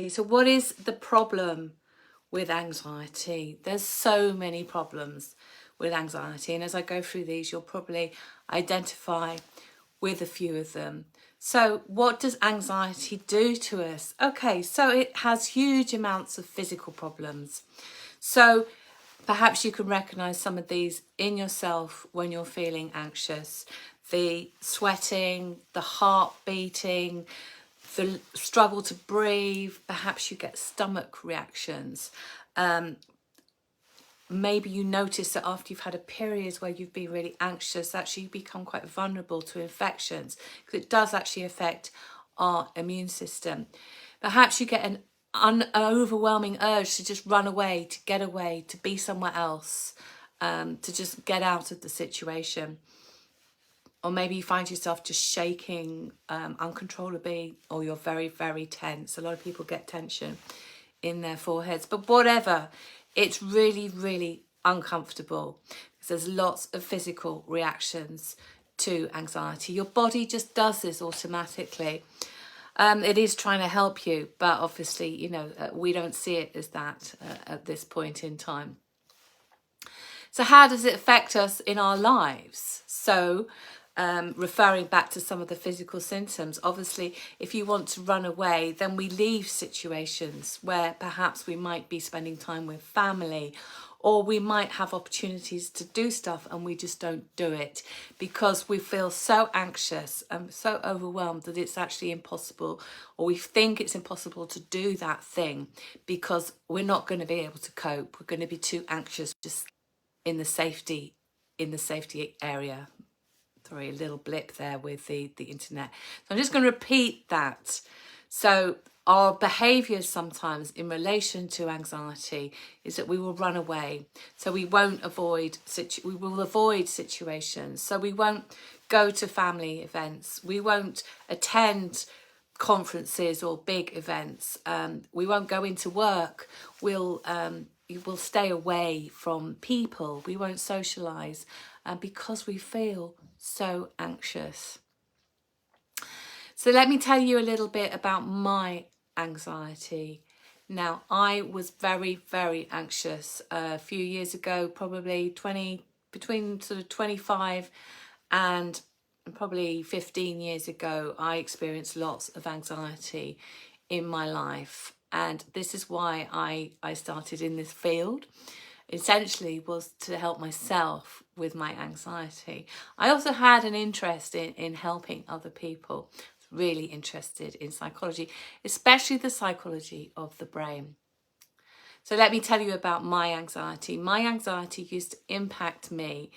So what is the problem with anxiety? There's so many problems with anxiety, and as I go through these, you'll probably identify with a few of them. So what does anxiety do to us? Okay, so it has huge amounts of physical problems. So perhaps you can recognize some of these in yourself when you're feeling anxious. The sweating, the heart beating, the struggle to breathe. Perhaps you get stomach reactions. Maybe you notice that after you've had a period where you've been really anxious, actually you become quite vulnerable to infections, because it does actually affect our immune system. Perhaps you get an overwhelming urge to just run away, to get away, to be somewhere else, to just get out of the situation. Or maybe you find yourself just shaking uncontrollably, or you're very, very tense. A lot of people get tension in their foreheads. But whatever, it's really, really uncomfortable, because there's lots of physical reactions to anxiety. Your body just does this automatically. It is trying to help you, but obviously, you know, we don't see it as that at this point in time. So how does it affect us in our lives? So referring back to some of the physical symptoms, obviously, if you want to run away, then we leave situations where perhaps we might be spending time with family, or we might have opportunities to do stuff and we just don't do it because we feel so anxious and so overwhelmed that it's actually impossible, or we think it's impossible to do that thing because we're not going to be able to cope. We're going to be too anxious just in the safety area. Sorry, a little blip there with the internet. So I'm just going to repeat that. So our behaviours sometimes in relation to anxiety is that we will run away. So we won't avoid situations. So we won't go to family events. We won't attend conferences or big events. We won't go into work. We'll stay away from people. We won't socialise because we feel so anxious. So let me tell you a little bit about my anxiety. Now, I was very, very anxious a few years ago, probably between sort of 25 and probably 15 years ago. I experienced lots of anxiety in my life, and this is why I started in this field. Essentially was to help myself with my anxiety. I also had an interest in helping other people. Really interested in psychology, especially the psychology of the brain. So let me tell you about my anxiety. My anxiety used to impact me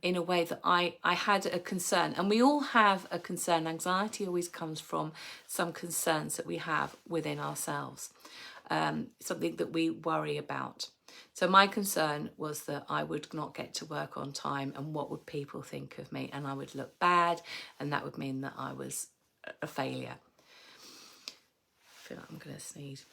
in a way that I had a concern, and we all have a concern. Anxiety always comes from some concerns that we have within ourselves, something that we worry about. So my concern was that I would not get to work on time, and what would people think of me, and I would look bad, and that would mean that I was a failure. I feel like I'm going to sneeze.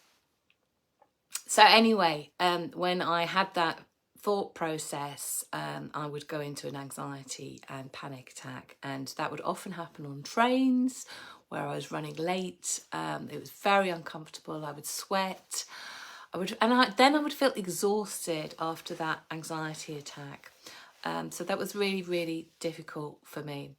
So anyway, when I had that thought process, I would go into an anxiety and panic attack, and that would often happen on trains where I was running late. It was very uncomfortable. I would sweat. Then I would feel exhausted after that anxiety attack. So that was really, really difficult for me.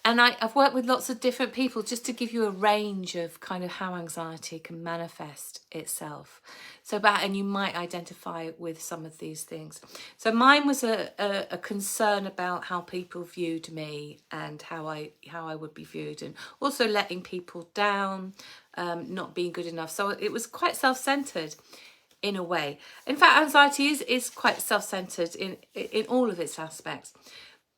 And I've worked with lots of different people just to give you a range of kind of how anxiety can manifest itself. And you might identify with some of these things. So mine was a concern about how people viewed me and how I would be viewed, and also letting people down, not being good enough. So it was quite self-centered in a way. In fact, anxiety is quite self-centered in all of its aspects.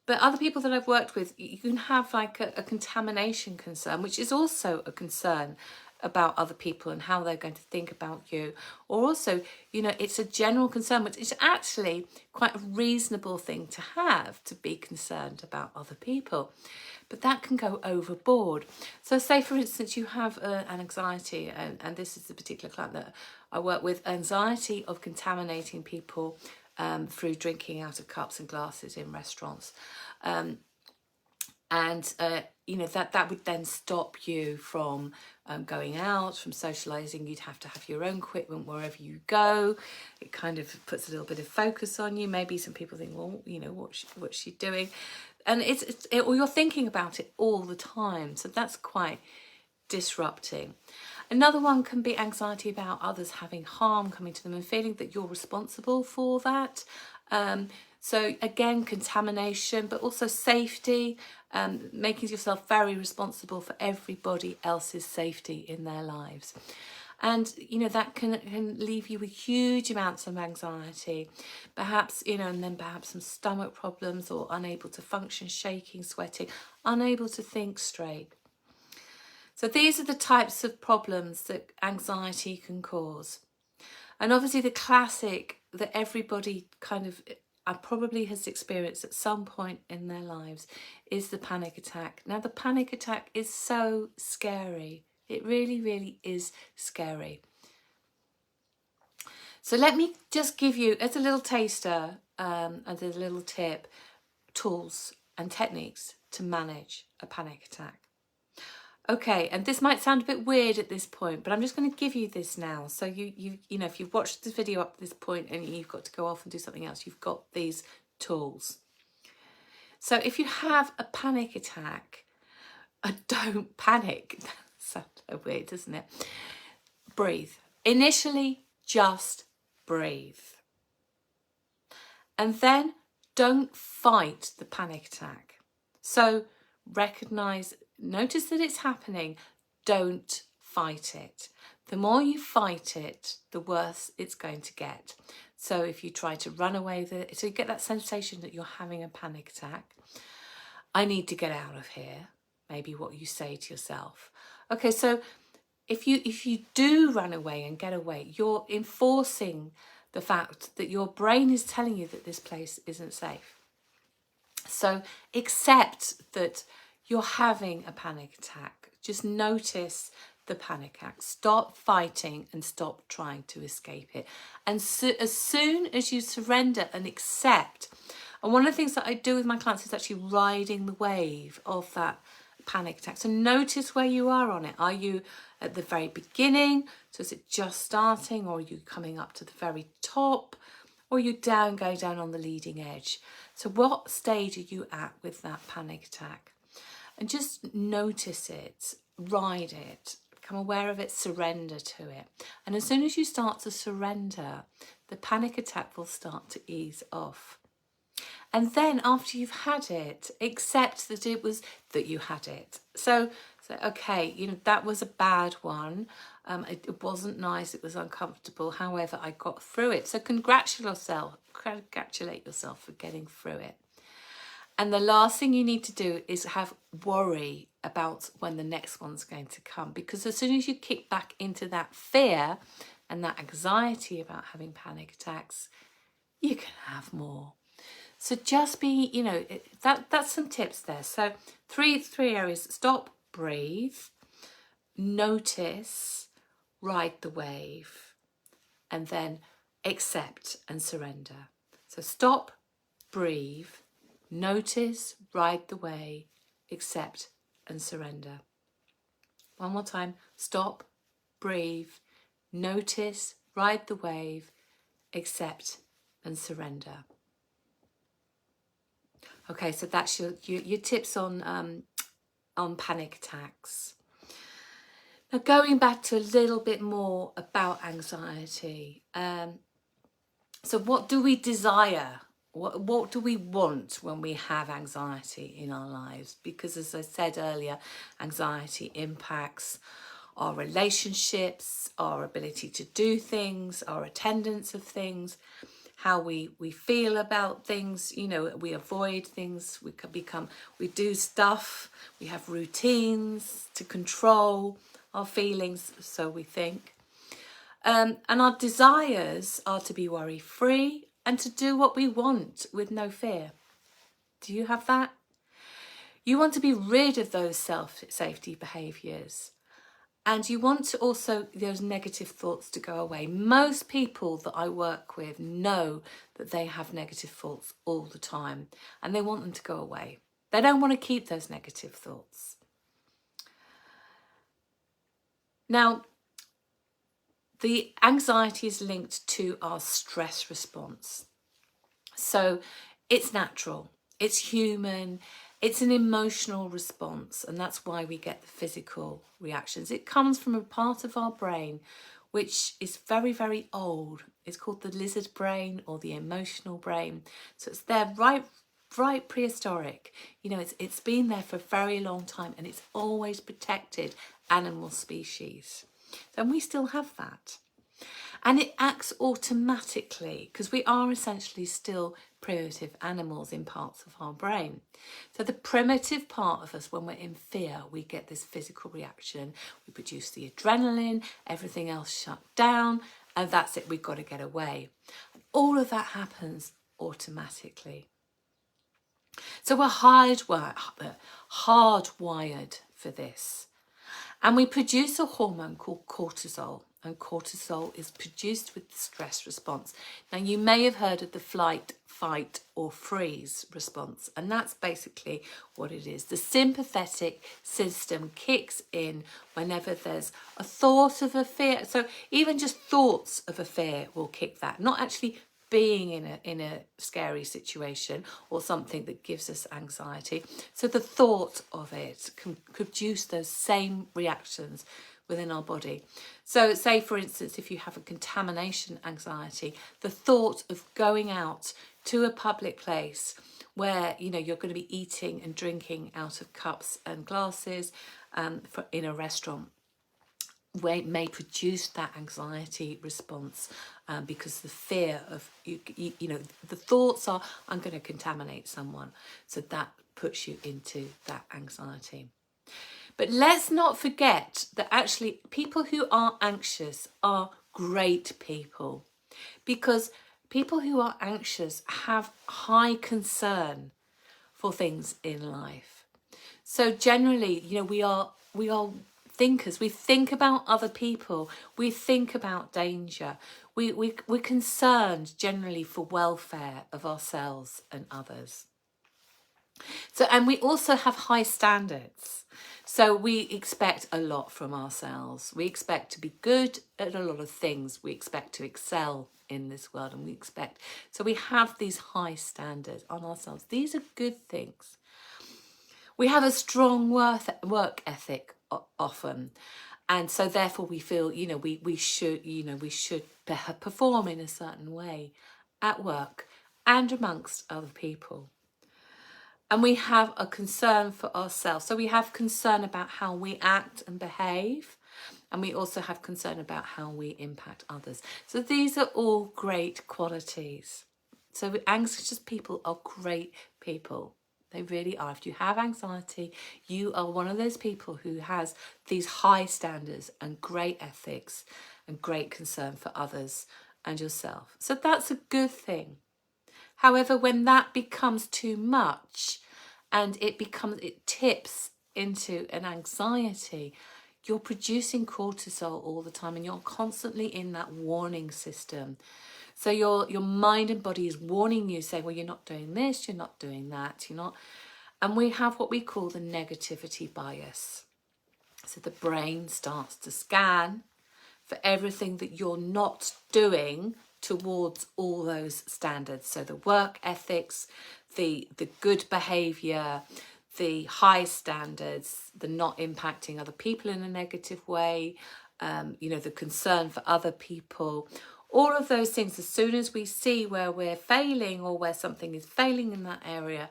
But other people that I've worked with, you can have like a contamination concern, which is also a concern about other people and how they're going to think about you. Or also, you know, it's a general concern, which is actually quite a reasonable thing to have, to be concerned about other people. But that can go overboard. So say, for instance, you have an anxiety, and this is the particular client that I work with, anxiety of contaminating people through drinking out of cups and glasses in restaurants. And you know, that would then stop you from going out, from socializing. You'd have to have your own equipment wherever you go. It kind of puts a little bit of focus on you. Maybe some people think, well, you know, what's she doing? And or you're thinking about it all the time. So that's quite disrupting. Another one can be anxiety about others having harm coming to them and feeling that you're responsible for that. So again, contamination, but also safety, making yourself very responsible for everybody else's safety in their lives. And, you know, that can leave you with huge amounts of anxiety, perhaps, you know, and then perhaps some stomach problems or unable to function, shaking, sweating, unable to think straight. So these are the types of problems that anxiety can cause. And obviously the classic that everybody kind of probably has experienced at some point in their lives is the panic attack. Now the panic attack is so scary. It really, really is scary. So let me just give you, as a little taster, as a little tip, tools and techniques to manage a panic attack. Okay, and this might sound a bit weird at this point, but I'm just going to give you this now. So you know, if you've watched this video up to this point and you've got to go off and do something else, you've got these tools. So if you have a panic attack, don't panic. That sounds so weird, doesn't it? Breathe. Initially, just breathe. And then don't fight the panic attack. So notice that it's happening. Don't fight it. The more you fight it, the worse it's going to get. So if you try to run away with it, so you get that sensation that you're having a panic attack. I need to get out of here. Maybe what you say to yourself. Okay, so if you do run away and get away, you're enforcing the fact that your brain is telling you that this place isn't safe. So accept that you're having a panic attack. Just notice the panic attack. Stop fighting and stop trying to escape it. And as soon as you surrender and accept, and one of the things that I do with my clients is actually riding the wave of that panic attack. So notice where you are on it. Are you at the very beginning? So is it just starting, or are you coming up to the very top? Or are you going down on the leading edge? So what stage are you at with that panic attack? And just notice it, ride it, become aware of it, surrender to it. And as soon as you start to surrender, the panic attack will start to ease off. And then after you've had it, accept that you had it. So okay, you know, that was a bad one. It wasn't nice, it was uncomfortable. However, I got through it. So congratulate yourself for getting through it. And the last thing you need to do is have worry about when the next one's going to come. Because as soon as you kick back into that fear and that anxiety about having panic attacks, you can have more. So just be, you know, that's some tips there. So three areas: stop, breathe, notice, ride the wave, and then accept and surrender. So stop, breathe, notice, ride the wave, accept and surrender. One more time: stop, breathe, notice, ride the wave, accept and surrender. Okay, so that's your tips on panic attacks. Now going back to a little bit more about anxiety. So what do we desire? What do we want when we have anxiety in our lives? Because as I said earlier, anxiety impacts our relationships, our ability to do things, our attendance of things, how we feel about things. You know, we avoid things, we do stuff, we have routines to control our feelings, so we think. And our desires are to be worry-free and to do what we want with no fear. Do you have that? You want to be rid of those self-safety behaviours. And you want to also, those negative thoughts to go away. Most people that I work with know that they have negative thoughts all the time and they want them to go away. They don't want to keep those negative thoughts. Now, the anxiety is linked to our stress response. So it's natural, it's human, it's an emotional response, and that's why we get the physical reactions. It comes from a part of our brain which is very, very old. It's called the lizard brain or the emotional brain. So it's there right prehistoric. You know, it's been there for a very long time, and it's always protected animal species. And we still have that. And it acts automatically because we are essentially still primitive animals in parts of our brain. So the primitive part of us, when we're in fear, we get this physical reaction. We produce the adrenaline, everything else shut down, and that's it, we've got to get away. And all of that happens automatically. So we're hardwired for this. And we produce a hormone called cortisol, and cortisol is produced with the stress response. Now, you may have heard of the flight, fight, or freeze response, and that's basically what it is. The sympathetic system kicks in whenever there's a thought of a fear. So even just thoughts of a fear will kick that, not actually being in a scary situation or something that gives us anxiety. So the thought of it can produce those same reactions within our body. So say, for instance, if you have a contamination anxiety, the thought of going out to a public place where, you know, you're going to be eating and drinking out of cups and glasses in a restaurant, may produce that anxiety response because the fear of, you know, the thoughts are, I'm going to contaminate someone. So that puts you into that anxiety. But let's not forget that actually people who are anxious are great people, because people who are anxious have high concern for things in life. So generally, you know, we are thinkers. We think about other people. We think about danger. We're concerned generally for welfare of ourselves and others. So, and we also have high standards. So we expect a lot from ourselves. We expect to be good at a lot of things. We expect to excel in this world, and so we have these high standards on ourselves. These are good things. We have a strong work ethic often, and so therefore we feel, you know, we should perform in a certain way at work and amongst other people. And we have a concern for ourselves. So we have concern about how we act and behave. And we also have concern about how we impact others. So these are all great qualities. So anxious people are great people. They really are. If you have anxiety, you are one of those people who has these high standards and great ethics and great concern for others and yourself. So that's a good thing. However, when that becomes too much and it tips into an anxiety, you're producing cortisol all the time, and you're constantly in that warning system. So your mind and body is warning you, saying, well, you're not doing this, you're not doing that, you're not. And we have what we call the negativity bias. So the brain starts to scan for everything that you're not doing towards all those standards. So the work ethics, the good behaviour, the high standards, the not impacting other people in a negative way, you know, the concern for other people, all of those things. As soon as we see where we're failing or where something is failing in that area,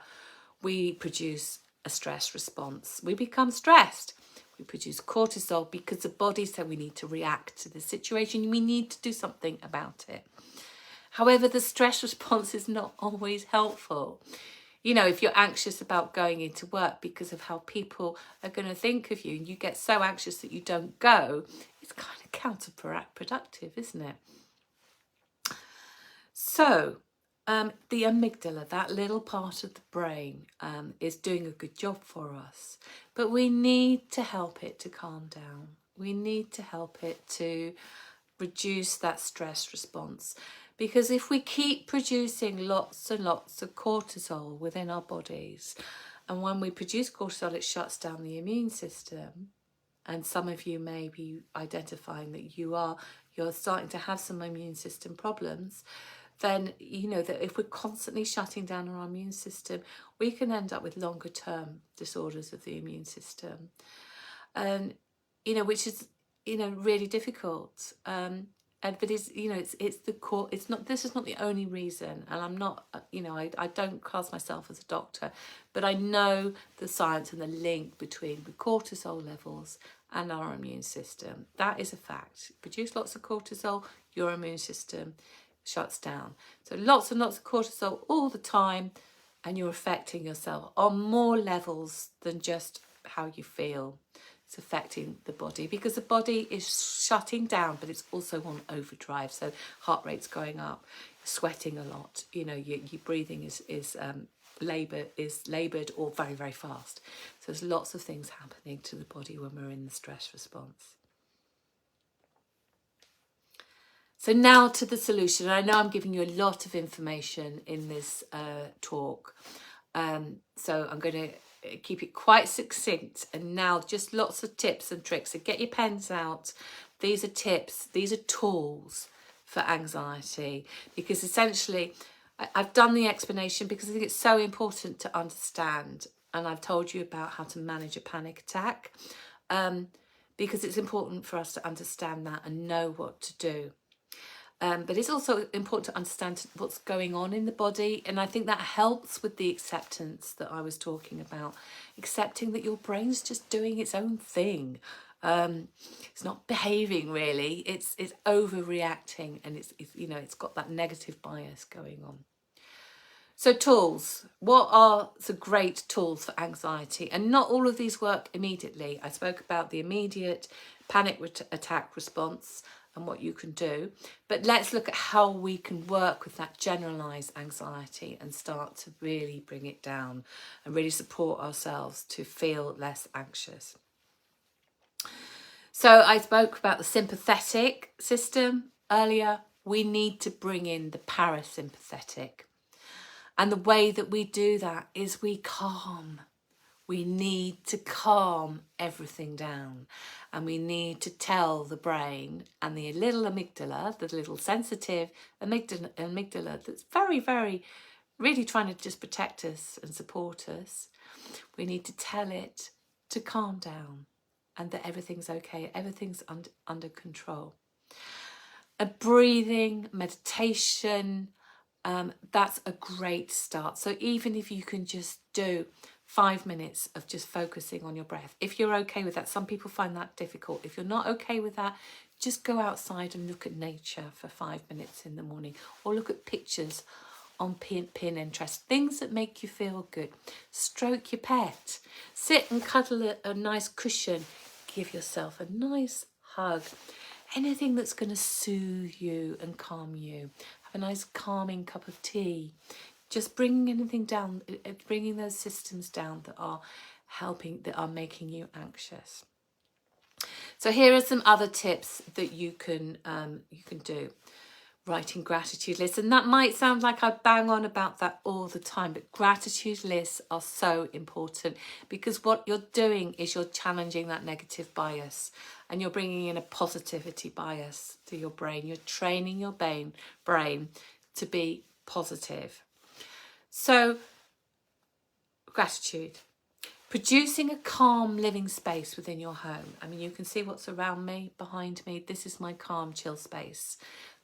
we produce a stress response. We become stressed. We produce cortisol because the body said we need to react to the situation. We need to do something about it. However, the stress response is not always helpful. You know, if you're anxious about going into work because of how people are going to think of you, and you get so anxious that you don't go, it's kind of counterproductive, isn't it? So the amygdala, that little part of the brain, is doing a good job for us. But we need to help it to calm down. We need to help it to reduce that stress response. Because if we keep producing lots and lots of cortisol within our bodies, And when we produce cortisol, it shuts down the immune system. And some of you may be identifying that you're starting to have some immune system problems. Then you know that if we're constantly shutting down our immune system, we can end up with longer term disorders of the immune system, and which is really difficult. But it's the core. It's not. This is not the only reason, and I'm not. I don't class myself as a doctor, but I know the science and the link between the cortisol levels and our immune system. That is a fact. Produce lots of cortisol, your immune system shuts down. So lots and lots of cortisol all the time, and you're affecting yourself on more levels than just how you feel. It's affecting the body because the body is shutting down, but it's also on overdrive. So heart rate's going up, sweating a lot. Your breathing is laboured or very, very fast. So there's lots of things happening to the body when we're in the stress response. So now to the solution. I know I'm giving you a lot of information in this talk. So I'm going to keep it quite succinct, and now just lots of tips and tricks. So get your pens out. These are tips, these are tools for anxiety, because essentially I've done the explanation because I think it's so important to understand, and I've told you about how to manage a panic attack, because it's important for us to understand that and know what to do. But it's also important to understand what's going on in the body. And I think that helps with the acceptance that I was talking about. Accepting that your brain's just doing its own thing. It's not behaving really. It's overreacting, and it's got that negative bias going on. So tools. What are the great tools for anxiety? And not all of these work immediately. I spoke about the immediate panic attack response and what you can do. But let's look at how we can work with that generalised anxiety and start to really bring it down and really support ourselves to feel less anxious. So I spoke about the sympathetic system earlier. We need to bring in the parasympathetic. And the way that we do that is we calm. We need to calm everything down, and we need to tell the brain and the little amygdala, the little sensitive amygdala that's very, very, really trying to just protect us and support us. We need to tell it to calm down and that everything's okay, everything's under control. A breathing, meditation, that's a great start. So even if you can just do 5 minutes of just focusing on your breath, if you're okay with that. Some people find that difficult. If you're not okay with that, just go outside and look at nature for 5 minutes in the morning, or look at pictures on Pinterest, things that make you feel good. Stroke your pet, sit and cuddle a nice cushion, give yourself a nice hug, anything that's going to soothe you and calm you. Have a nice calming cup of tea. Just bringing anything down, bringing those systems down that are making you anxious. So here are some other tips that you can do. Writing gratitude lists, and that might sound like I bang on about that all the time, but gratitude lists are so important, because what you're doing is you're challenging that negative bias and you're bringing in a positivity bias to your brain. You're training your brain to be positive. So gratitude. Producing a calm living space within your home. I mean, you can see what's around me, behind me. This is my calm, chill space.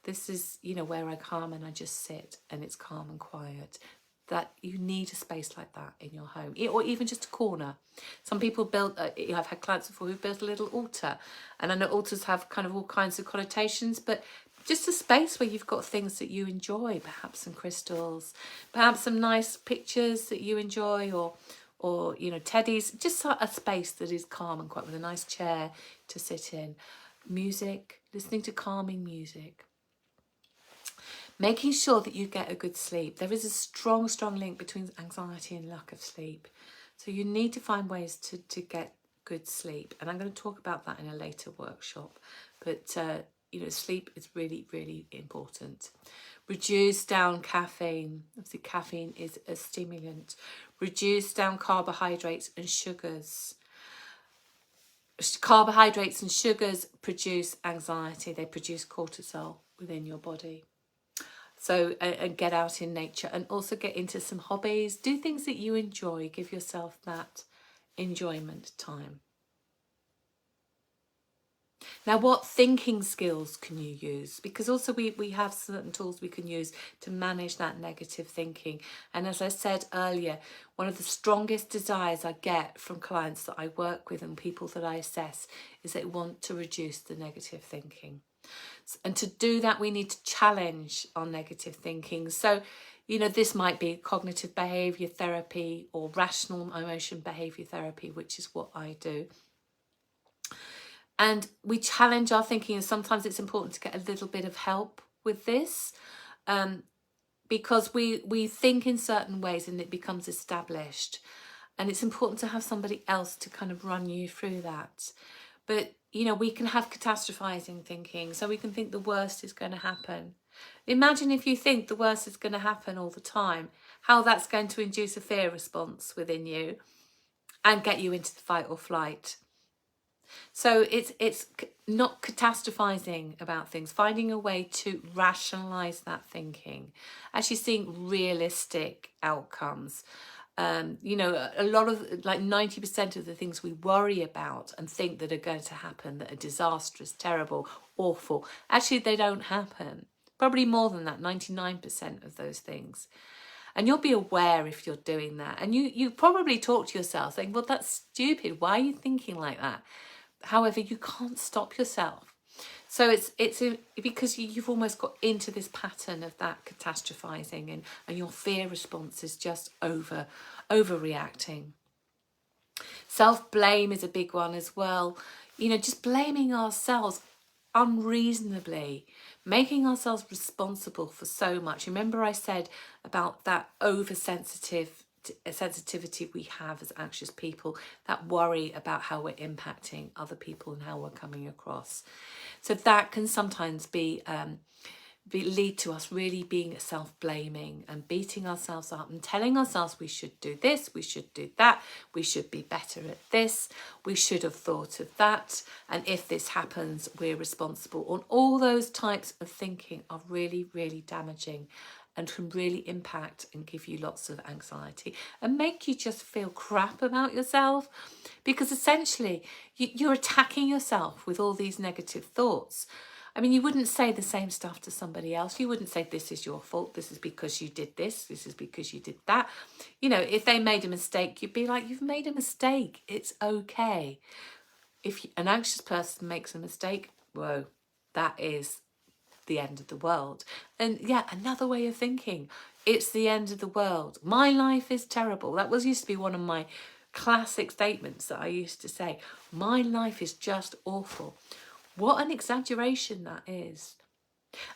This is, where I calm and I just sit and it's calm and quiet. That you need a space like that in your home, or even just a corner. Some people build, I've had clients before who built a little altar, and I know altars have kind of all kinds of connotations, but just a space where you've got things that you enjoy, perhaps some crystals, perhaps some nice pictures that you enjoy, or teddies, just a space that is calm and quiet with a nice chair to sit in. Music, listening to calming music. Making sure that you get a good sleep. There is a strong, strong link between anxiety and lack of sleep. So you need to find ways to get good sleep. And I'm going to talk about that in a later workshop. But sleep is really, really important. Reduce down caffeine. Obviously, caffeine is a stimulant. Reduce down carbohydrates and sugars. Carbohydrates and sugars produce anxiety. They produce cortisol within your body. So, and get out in nature, and also get into some hobbies. Do things that you enjoy. Give yourself that enjoyment time. Now, what thinking skills can you use? Because also we have certain tools we can use to manage that negative thinking. And as I said earlier, one of the strongest desires I get from clients that I work with and people that I assess is they want to reduce the negative thinking. And to do that, we need to challenge our negative thinking. So, this might be cognitive behaviour therapy or rational emotion behaviour therapy, which is what I do. And we challenge our thinking, and sometimes it's important to get a little bit of help with this, because we think in certain ways and it becomes established. And it's important to have somebody else to kind of run you through that. But, we can have catastrophizing thinking, so we can think the worst is going to happen. Imagine if you think the worst is going to happen all the time, how that's going to induce a fear response within you and get you into the fight or flight. So it's not catastrophizing about things, finding a way to rationalize that thinking, actually seeing realistic outcomes. A lot of, like 90% of the things we worry about and think that are going to happen, that are disastrous, terrible, awful, actually they don't happen. Probably more than that, 99% of those things. And you'll be aware if you're doing that. And you probably talk to yourself saying, well, that's stupid. Why are you thinking like that? However, you can't stop yourself. So it's because you've almost got into this pattern of that catastrophizing, and your fear response is just overreacting. Self-blame is a big one as well. Just blaming ourselves unreasonably, making ourselves responsible for so much. Remember I said about that sensitivity we have as anxious people, that worry about how we're impacting other people and how we're coming across. So that can sometimes lead to us really being self-blaming and beating ourselves up and telling ourselves we should do this, we should do that, we should be better at this, we should have thought of that, and if this happens, we're responsible. And all those types of thinking are really, really damaging and can really impact and give you lots of anxiety and make you just feel crap about yourself, because essentially you're attacking yourself with all these negative thoughts. I mean, you wouldn't say the same stuff to somebody else. You wouldn't say, this is your fault, this is because you did this is because you did that. If they made a mistake, you'd be like, you've made a mistake, it's okay. If an anxious person makes a mistake, whoa, that is the end of the world. And yeah, another way of thinking, it's the end of the world. My life is terrible. That used to be one of my classic statements that I used to say. My life is just awful. What an exaggeration that is.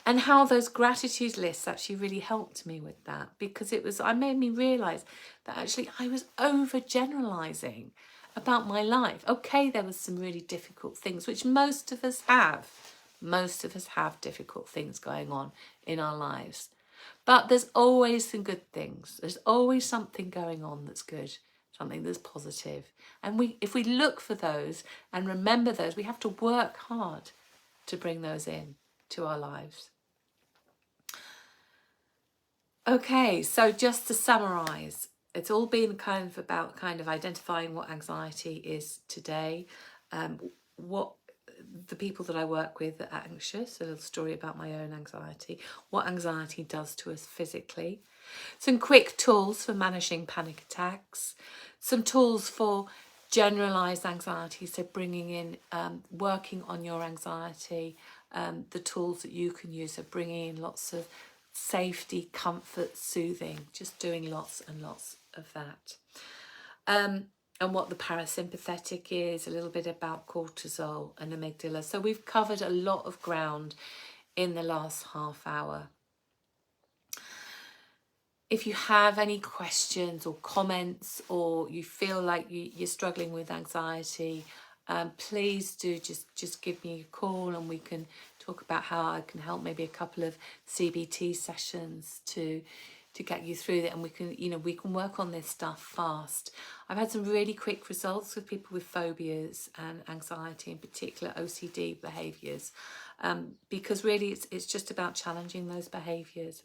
And how those gratitude lists actually really helped me with that, because it made me realise that actually I was overgeneralising about my life. Okay, there was some really difficult things, which most of us have. Most of us have difficult things going on in our lives. But there's always some good things. There's always something going on that's good, something that's positive. And if we look for those and remember those, we have to work hard to bring those in to our lives. Okay, so just to summarise, it's all been about identifying what anxiety is today, what the people that I work with are anxious, a little story about my own anxiety, what anxiety does to us physically, some quick tools for managing panic attacks, some tools for generalised anxiety, so bringing in, working on your anxiety, the tools that you can use, so bringing in lots of safety, comfort, soothing, just doing lots and lots of that. And what the parasympathetic is, a little bit about cortisol and amygdala. So we've covered a lot of ground in the last half hour. If you have any questions or comments, or you feel like you're struggling with anxiety, please do just give me a call and we can talk talk about how I can help, maybe a couple of CBT sessions to get you through it, and we can, you know, we can work on this stuff fast. I've had some really quick results with people with phobias and anxiety, in particular OCD behaviours, because really it's just about challenging those behaviours.